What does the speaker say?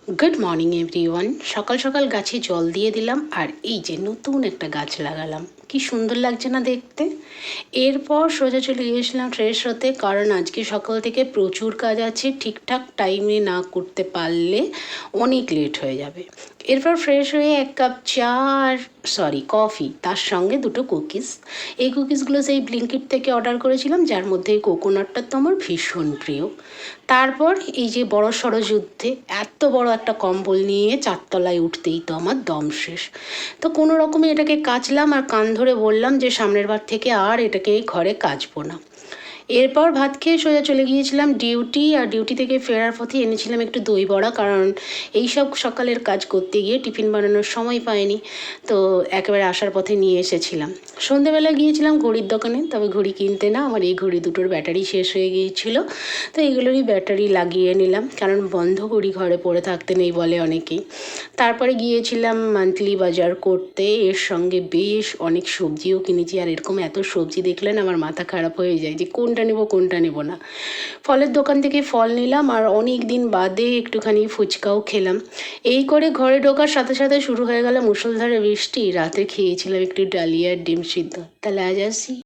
Good morning everyone. সকাল সকাল গাছে জল দিয়ে দিলাম আর এই যে নতুন একটা গাছ লাগালাম। কি সুন্দর লাগছে না দেখতে। এরপর সোজা চলে গিয়েছিলাম ফ্রেশ হতে, কারণ আজকে সকাল থেকে প্রচুর কাজ আছে, ঠিকঠাক টাইমে না করতে পারলে অনেক লেট হয়ে যাবে। এরপর ফ্রেশ হয়ে এক কাপ চা আর কফি, তার সঙ্গে দুটো কুকিজ। এই কুকিজগুলো সেই ব্লিঙ্কিট থেকে অর্ডার করেছিলাম, যার মধ্যে এই কোকোনাটটা তো আমার ভীষণ প্রিয়। তারপর এই যে বড় সড়ো যুদ্ধে এত বড় একটা কম্বল নিয়ে চারতলায় উঠতেই তো আমার দম শেষ। তো কোনো রকমে এটাকে কাচলাম আর কান ধরে বললাম যে সামনের বার থেকে আর এটাকে ঘরে কাচবো না। এরপর ভাত খেয়ে সোজা চলে গিয়েছিলাম ডিউটি, আর ডিউটি থেকে ফেরার পথে এনেছিলাম একটু দই বড়া, কারণ এই সব সকালের কাজ করতে গিয়ে টিফিন বানানোর সময় পাইনি, তো একেবারে আসার পথে নিয়ে এসেছিলাম। সন্ধেবেলা গিয়েছিলাম ঘড়ির দোকানে, তবে ঘড়ি কিনতে না, আমার এই ঘড়ি দুটোর ব্যাটারি শেষ হয়ে গিয়েছিলো, তো এইগুলোরই ব্যাটারি লাগিয়ে নিলাম, কারণ বন্ধ ঘড়ি ঘরে পড়ে থাকতে নেই বলে অনেকেই। তারপরে গিয়েছিলাম মান্থলি বাজার করতে, এর সঙ্গে বেশ অনেক সবজিও কিনেছি, আর এরকম এত সবজি দেখলে না আমার মাথা খারাপ হয়ে যায় যে কোনটা নেব কোনটা নেব না। ফলের দোকান থেকে ফল নিলাম, আর অনেক দিন বাদে একটুখানি ফুচকাও খেলাম। এই করে ঘরে ঢোকার সাথে সাথে শুরু হয়ে গেল মুষলধারে বৃষ্টি। রাতে খেয়েছিলাম একটু ডালিয়ার ডিম সিদ্ধ। তাহলে আজ আসি।